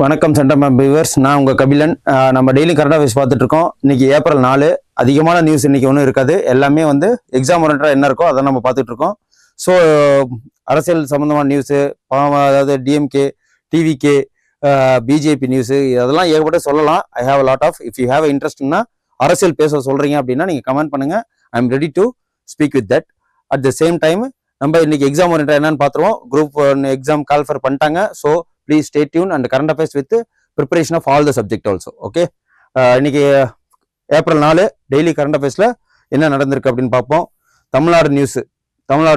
வணக்கம் centum viewers, நான் உங்கள் கபிலன். நம்ம டெய்லி கரண்ட் அஃபேர்ஸ் பார்த்துட்டு இருக்கோம். இன்னைக்கு ஏப்ரல் 4. அதிகமான நியூஸ் இன்னைக்கு ஒன்றும் இருக்காது. எல்லாமே வந்து எக்ஸாம் ஓரியன்டா என்ன இருக்கோ அதை நம்ம பார்த்துட்டு இருக்கோம். ஸோ அரசியல் சம்மந்தமான நியூஸு, அதாவது டிஎம்கே, டிவிகே, பிஜேபி நியூஸு, அதெல்லாம் ஏகப்பட்ட சொல்லலாம். I have lot of. If you have இன்ட்ரெஸ்ட்னா அரசியல் பேச சொல்கிறீங்க அப்படின்னா நீங்கள் கமெண்ட் பண்ணுங்கள். I am ready to speak with that. At the same time நம்ம இன்னைக்கு எக்ஸாம் ஓரியன்டா என்னன்னு பார்த்துருவோம். குரூப் 1 எக்ஸாம் கால்ஃபர் பண்ணிட்டாங்க. So please stay tuned and current affairs with preparation of all the subject also. Okay, இன்னைக்கு April 4 daily current அஃபேர்ஸ்ல என்ன நடந்திருக்கு அப்படின்னு பார்ப்போம். தமிழ்நாடு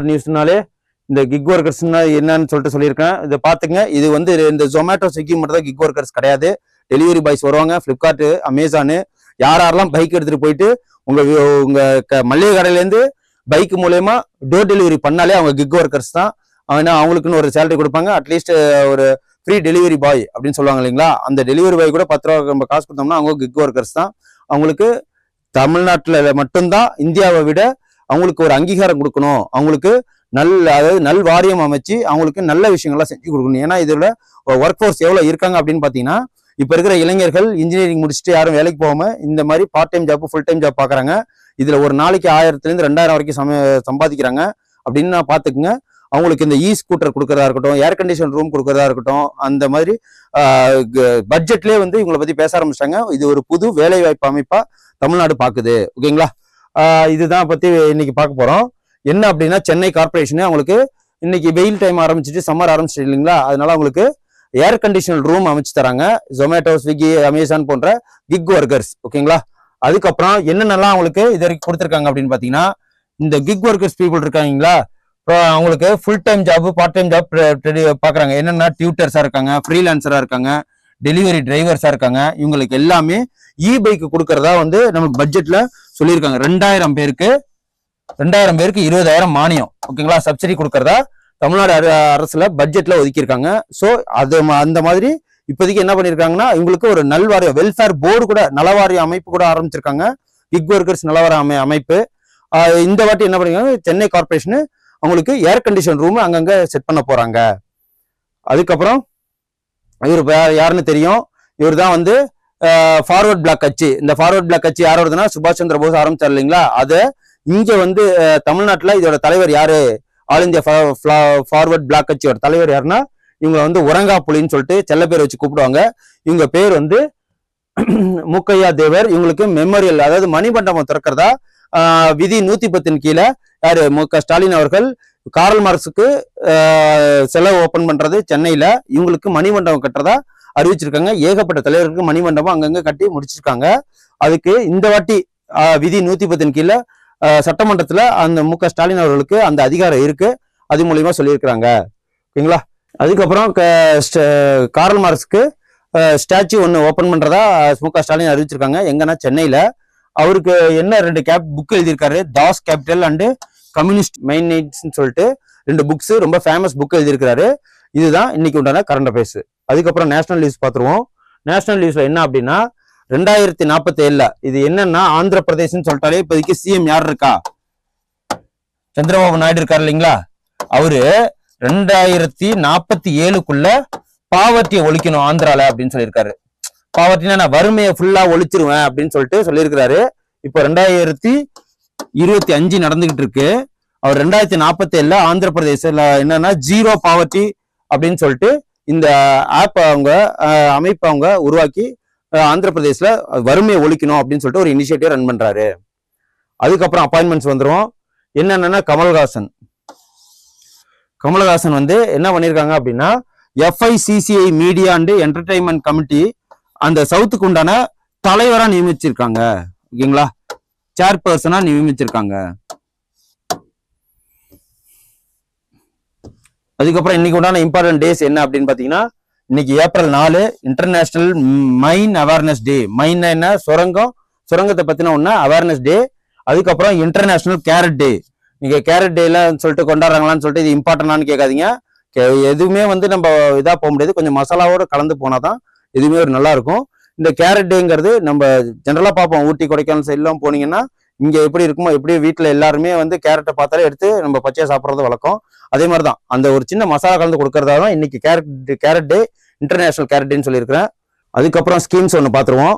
நியூஸ்னாலே இந்த கிக் ஒர்க்கர்ஸ்னா என்னன்னு சொல்லிட்டு சொல்லியிருக்கேன். இதை பார்த்துங்க. இது வந்து இந்த ஜொமேட்டோ, ஸ்விக்கி மட்டும் தான் கிக் ஒர்க்கர்ஸ் கிடையாது. டெலிவரி பாய்ஸ் வருவாங்க. ஃப்ளிப்கார்ட், அமேசானு, யாரெல்லாம் பைக் எடுத்துட்டு போயிட்டு உங்க மளிகை கடையிலேருந்து பைக் மூலயமா டோர் டெலிவரி பண்ணாலே அவங்க கிக் ஒர்க்கர்ஸ் தான். அவங்களுக்குன்னு ஒரு சேலரி கொடுப்பாங்க. அட்லீஸ்ட் ஒரு ஃப்ரீ டெலிவரி பாய் அப்படின்னு சொல்லுவாங்க இல்லைங்களா, அந்த டெலிவரி பாய் கூட 10 ரூபா நம்ம காசு கொடுத்தோம்னா அவங்க கிக் ஒர்க்கர்ஸ் தான். அவங்களுக்கு தமிழ்நாட்டில் மட்டும்தான், இந்தியாவை விட அவங்களுக்கு ஒரு அங்கீகாரம் கொடுக்கணும். அவங்களுக்கு அதாவது நல் வாரியம் அமைச்சு அவங்களுக்கு நல்ல விஷயங்கள்லாம் செஞ்சு கொடுக்கணும். ஏன்னா இதோட ஒர்க் ஃபோர்ஸ் எவ்வளோ இருக்காங்க அப்படின்னு பார்த்தீங்கன்னா, இப்போ இருக்கிற இளைஞர்கள் இன்ஜினியரிங் முடிச்சுட்டு யாரும் வேலைக்கு போகாமல் இந்த மாதிரி part time job, full time job பார்க்குறாங்க. இதில் ஒரு நாளைக்கு 1000 2000 வரைக்கும் சம்பாதிக்கிறாங்க அப்படின்னு நான் பார்த்துக்குங்க. அவங்களுக்கு இந்த ஸ்கூட்டர் கொடுக்கறதா இருக்கட்டும், ஏர் கண்டிஷன் ரூம் கொடுக்கறதா இருக்கட்டும், அந்த மாதிரி பட்ஜெட்லேயே வந்து இவங்களை பற்றி பேச ஆரம்பிச்சிட்டாங்க. இது ஒரு புது வேலைவாய்ப்பு அமைப்பா தமிழ்நாடு பார்க்குது. ஓகேங்களா, இதுதான் பற்றி இன்னைக்கு பார்க்க போகிறோம். என்ன அப்படின்னா, சென்னை கார்பரேஷனு அவங்களுக்கு இன்னைக்கு வெயில் டைம் ஆரம்பிச்சிட்டு, சம்மர் ஆரம்பிச்சிட்டு இல்லைங்களா, அதனால அவங்களுக்கு ஏர் கண்டிஷன் ரூம் அமைச்சு தராங்க. ஜொமேட்டோ, ஸ்விக்கி, அமேசான் போன்ற கிக் ஒர்க்கர்ஸ். ஓகேங்களா, அதுக்கப்புறம் என்னென்னலாம் அவங்களுக்கு இது வரைக்கும் கொடுத்துருக்காங்க அப்படின்னு பார்த்தீங்கன்னா, இந்த கிக் ஒர்க்கர்ஸ் பீப்புள் இருக்காங்களா, அவங்களுக்கு full time job, part time job பாக்குறாங்க. என்னன்னா, டியூட்டர்ஸா இருக்காங்க, ஃப்ரீலான்சரா இருக்காங்க, டெலிவரி டிரைவர்ஸா இருக்காங்க. இவங்களுக்கு எல்லாமே பைக் கொடுக்கறதா வந்து நமக்கு பட்ஜெட்ல சொல்லியிருக்காங்க. 2000 பேருக்கு 20,000 மானியம். ஓகேங்களா, சப்சிடி கொடுக்கறதா தமிழ்நாடு அரசுல பட்ஜெட்ல ஒதுக்கியிருக்காங்க. ஸோ அந்த மாதிரி இப்போதைக்கு என்ன பண்ணிருக்காங்கன்னா, இவங்களுக்கு ஒரு நல்வாரிய வெல்ஃபேர் போர்டு கூட, நலவாரிய அமைப்பு கூட ஆரம்பிச்சிருக்காங்க. கிக் ஒர்க்கர்ஸ் நலவாரிய அமைப்பு. இந்த வாட்டி என்ன பண்ணிருக்காங்க, சென்னை கார்பரேஷன் அவங்களுக்கு ஏர் கண்டிஷன் ரூம் அங்கங்க செட் பண்ண போறாங்க. அதுக்கப்புறம் இவர் யாருன்னு தெரியும். இவர் தான் வந்து ஃபார்வர்ட் பிளாக் கட்சி. இந்த ஃபார்வர்ட் பிளாக் கட்சி யாரோடதுன்னா, சுபாஷ் சந்திர போஸ் ஆரம்பிச்சார் இல்லைங்களா. அதை இங்க வந்து தமிழ்நாட்டில் இதோட தலைவர் யாரு, ஆல் இந்தியா ஃபார்வர்ட் பிளாக் கட்சியோட தலைவர் யாருன்னா, இவங்க வந்து உரங்கா புலின்னு சொல்லிட்டு செல்ல பேர் வச்சு கூப்பிடுவாங்க. இவங்க பேர் வந்து மூக்கையா தேவர். இவங்களுக்கு மெமோரியல், அதாவது மணிமண்டபம் திறக்கிறதா விதி 110 கீழே யாரு, மு.க. ஸ்டாலின் அவர்கள் கார்ல் மார்க்ஸுக்கு செலவு ஓபன் பண்றது சென்னையில, இவங்களுக்கு மணிமண்டபம் கட்டுறதா அறிவிச்சிருக்காங்க. ஏகப்பட்ட தலைவருக்கு மணிமண்டபம் அங்கங்க கட்டி முடிச்சிருக்காங்க. அதுக்கு இந்த வாட்டி விதி 110 கீழே சட்டமன்றத்துல அந்த மு.க. ஸ்டாலின் அவர்களுக்கு அந்த அதிகாரம் இருக்கு. அது மூலியமா சொல்லியிருக்கிறாங்க. ஓகேங்களா, அதுக்கப்புறம் கார்ல் மார்க்ஸுக்கு ஸ்டாச்சு ஒன்று ஓபன் பண்றதா மு.க. ஸ்டாலின் அறிவிச்சிருக்காங்க. எங்கன்னா சென்னையில. அவருக்கு என்ன 2 புக் எழுதியிருக்காரு, தாஸ் கேபிட்டல் அண்டு கம்யூனிஸ்ட் மைண்ட்ஸ்ன்னு சொல்லிட்டு 2 புக்ஸ், ரொம்ப ஃபேமஸ் புக் எழுதியிருக்கிறாரு. இதுதான் இன்னைக்கு உண்டான கரண்ட் அஃபேர்ஸ். அதுக்கப்புறம் நேஷனல் நியூஸ் பார்த்துருவோம். நேஷனல் நியூஸ்ல என்ன அப்படின்னா, 2047 இது என்னன்னா, ஆந்திர பிரதேசம் சொல்லிட்டாலே இப்போதைக்கு சிஎம் யார் இருக்கா, சந்திரபாபு நாயுடு இருக்காரு இல்லைங்களா. அவரு 2047க்குள்ள பாவர்ட்டியை ஒழிக்கணும் ஆந்திரால அப்படின்னு சொல்லியிருக்காரு. பாவர்ட்டினா நான் வறுமையை ஃபுல்லா ஒழிச்சிருவேன் அப்படின்னு சொல்லிட்டு சொல்லியிருக்கிறாரு. இப்போ 2025 நடந்துகிட்டு இருக்கு. அவர் 2047 ஆந்திர பிரதேசல என்னன்னா ஜீரோ பாவர்ட்டி அப்படின்னு சொல்லிட்டு இந்த ஆப் அமைப்பு அவங்க உருவாக்கி ஆந்திர பிரதேசல வறுமையை ஒழிக்கணும் அப்படின்னு சொல்லிட்டு ஒரு இனிஷியேட்டிவ் ரன் பண்றாரு. அதுக்கப்புறம் அப்பாயின்மெண்ட்ஸ் வந்துடும். என்னன்னா, கமலஹாசன் வந்து என்ன பண்ணியிருக்காங்க அப்படின்னா, FICCI media and entertainment committee அந்த சவுத்துக்கு உண்டான தலைவரா நியமிச்சிருக்காங்க. ஓகேங்களா, சேர்பர்சனா நியமிச்சிருக்காங்க. அதுக்கப்புறம் இன்னைக்கு உண்டான இம்பார்ட்டன்ட் டேஸ் என்ன அப்படின்னு பாத்தீங்கன்னா, இன்னைக்கு ஏப்ரல் 4 இன்டர்நேஷனல் மைன் அவேர்னஸ் டே. மைன் என்ன, சுரங்கத்தை பத்தின ஒண்ணு அவேர்னஸ் டே. அதுக்கப்புறம் இன்டர்நேஷனல் கேரட் டே. நீங்க கேரட் டேல சொல்லிட்டு கொண்டாடுறாங்களான்னு சொல்லிட்டு இது இம்பார்ட்டன்டானு கேட்காதீங்க. எதுவுமே வந்து நம்ம இதா போக முடியாது. கொஞ்சம் மசாலாவோட கலந்து போனாதான் எதுவுமே ஒரு நல்லா இருக்கும். இந்த கேரட் டேங்கிறது நம்ம ஜென்ரலா பார்ப்போம். ஊட்டி, கொடைக்கானல் சைட்லாம் போனீங்கன்னா இங்க எப்படி இருக்குமோ, எப்படி வீட்டுல எல்லாருமே வந்து கேரட்டை பார்த்தாலே எடுத்து நம்ம பச்சையா சாப்பிட்றது வழக்கம். அதே மாதிரிதான் அந்த ஒரு சின்ன மசாலா கலந்து கொடுக்கறதா தான் இன்னைக்கு கேரட் டே இன்டர்நேஷனல் கேரட்டின்னு சொல்லியிருக்கிறேன். அதுக்கப்புறம் ஸ்கீம்ஸ் ஒன்று பார்த்துருவோம்.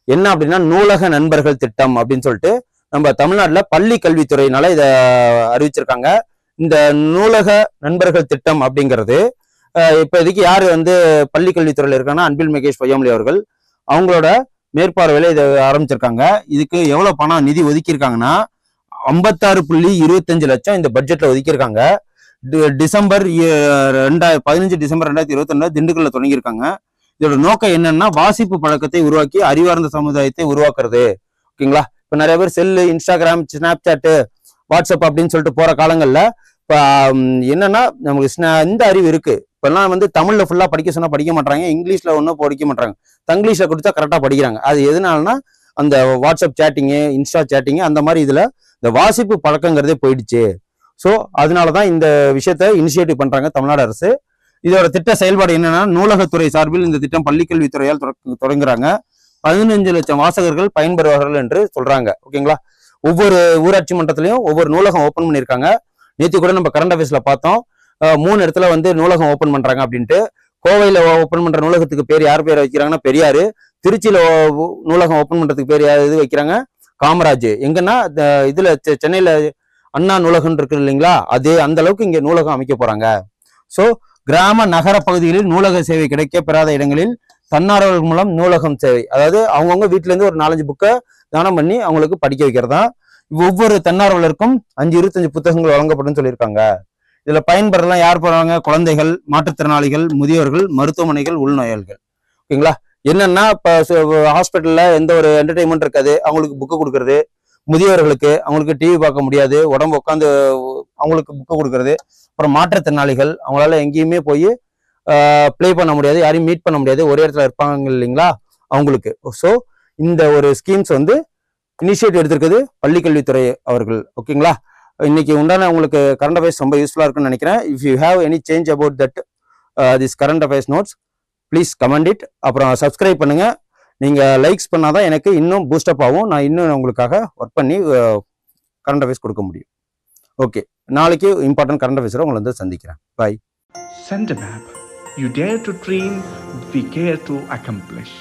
என்ன அப்படின்னா நூலக நண்பர்கள் திட்டம் அப்படின்னு சொல்லிட்டு நம்ம தமிழ்நாட்டில் பள்ளி கல்வித்துறையினால இதை அறிவிச்சிருக்காங்க. இந்த நூலக நண்பர்கள் திட்டம் அப்படிங்கிறது இப்போதைக்கு யார் வந்து பள்ளி கல்வித்துறையில் இருக்காங்கன்னா அன்பில் மகேஷ் பொய்யாமொழி அவர்கள் அவங்களோட மேற்பார்வையில இதை ஆரம்பிச்சிருக்காங்க. இதுக்கு எவ்வளவு பணம் நிதி ஒதுக்கியிருக்காங்கன்னா 56.25 லட்சம் இந்த பட்ஜெட்ல ஒதுக்கியிருக்காங்க. டிசம்பர் 15 டிசம்பர் 2022 திண்டுக்கல்ல தொடங்கியிருக்காங்க. இதோட நோக்கம் என்னன்னா வாசிப்பு பழக்கத்தை உருவாக்கி அறிவார்ந்த சமுதாயத்தை உருவாக்குறது. ஓகேங்களா? இப்ப நிறைய பேர் செல்லு, இன்ஸ்டாகிராம், ஸ்னாப் சாட்டு, வாட்ஸ்அப் அப்படின்னு சொல்லிட்டு போற காலங்கள்ல இப்ப என்னன்னா நமக்கு இந்த அறிவு இருக்கு. இப்பெல்லாம் வந்து தமிழ்ல ஃபுல்லா படிக்க சொன்னா படிக்க மாட்டாங்க, இங்கிலீஷ்ல ஒன்றும் படிக்க மாட்டாங்க, தங்கிலீஷ்ல கொடுத்தா கரெக்டா படிக்கிறாங்க. அது எதனாலனா அந்த வாட்ஸ்அப் சேட்டிங்கு, இன்ஸ்டா சேட்டிங்கு அந்த மாதிரி இதுல இந்த வாசிப்பு பழக்கங்கிறதே போயிடுச்சு. ஸோ அதனாலதான் இந்த விஷயத்த இனிஷியேட்டிவ் பண்றாங்க தமிழ்நாடு அரசு. இதோட திட்ட செயல்பாடு என்னன்னா நூலகத்துறை சார்பில் இந்த திட்டம் பள்ளிக்கல்வித்துறையால் தொடங்குறாங்க. 15 லட்சம் வாசகர்கள் பயன்பெறுவார்கள் என்று சொல்றாங்க. ஓகேங்களா? ஒவ்வொரு ஊராட்சி மன்றத்திலையும் ஒவ்வொரு நூலகம் ஓப்பன் பண்ணியிருக்காங்க. நேற்று கூட நம்ம கரண்ட் அஃபேர்ஸ்ல பார்த்தோம். 3 இடத்துல வந்து நூலகம் ஓப்பன் பண்றாங்க அப்படின்ட்டு. கோவையில ஓப்பன் பண்ற நூலகத்துக்கு பேர் யார் பேர் வைக்கிறாங்கன்னா பெரியாரு. திருச்சியில நூலகம் ஓப்பன் பண்றதுக்கு பேர் யார் இது வைக்கிறாங்க? காமராஜ். எங்கன்னா இதுல சென்னையில அண்ணா நூலகம் இருக்கு இல்லைங்களா, அதே அந்த அளவுக்கு இங்க நூலகம் அமைக்க போறாங்க. ஸோ கிராம நகர பகுதிகளில் நூலக சேவை கிடைக்க பெறாத இடங்களில் தன்னார்வலர்கள் மூலம் நூலகம் சேவை, அதாவது அவங்கவுங்க வீட்டுல இருந்து ஒரு 4-5 புக்கை தானம் பண்ணி அவங்களுக்கு படிக்க வைக்கிறதா. ஒவ்வொரு தன்னார்வலருக்கும் 5-25 புத்தகங்கள் வழங்கப்படும் சொல்லியிருக்காங்க. இதுல பயன்பெறலாம் யார் போறாங்க? குழந்தைகள், மாற்றுத்திறனாளிகள், முதியோர்கள், மருத்துவமனைகள், உள்நோயாளிகள். ஓகேங்களா? என்னன்னா இப்ப ஹாஸ்பிட்டல்ல எந்த ஒரு என்டர்டைன்மெண்ட் இருக்காது, அவங்களுக்கு புக்கு கொடுக்கறது. முதியோர்களுக்கு அவங்களுக்கு டிவி பார்க்க முடியாது, உடம்பு உட்காந்து அவங்களுக்கு புக்கு கொடுக்கறது. அப்புறம் மாற்றுத்திறனாளிகள் அவங்களால எங்கேயுமே போய் பிளே பண்ண முடியாது, யாரையும் மீட் பண்ண முடியாது, ஒரே இடத்துல இருப்பாங்க இல்லைங்களா அவங்களுக்கு. ஸோ இந்த ஒரு ஸ்கீம்ஸ் வந்து இனிஷியேட்டிவ் எடுத்திருக்குது பள்ளிக்கல்வித்துறை அவர்கள். ஓகேங்களா? இன்னைக்கு உண்டான உங்களுக்கு கரண்ட் அஃபேர்ஸ் ரொம்ப யூஸ்ஃபுல்லா இருக்குன்னு நினைக்கிறேன். If you have any change about that this current affairs notes please comment it. அப்புறம் சப்ஸ்கிரைப் பண்ணுங்க. நீங்க லைக்ஸ் பண்ணாதான் எனக்கு இன்னும் பூஸ்டப் ஆகும். நான் இன்னும் உங்களுக்காக ஒர்க் பண்ணி கரண்ட் அஃபேர்ஸ் கொடுக்க முடியும். ஓகே, நாளைக்கு இம்பார்ட்டன்ட் கரண்ட் அஃபேர்ஸோட உங்களை வந்து சந்திக்கிறேன். பாய். Send a map. You dare to dream, we care to accomplish.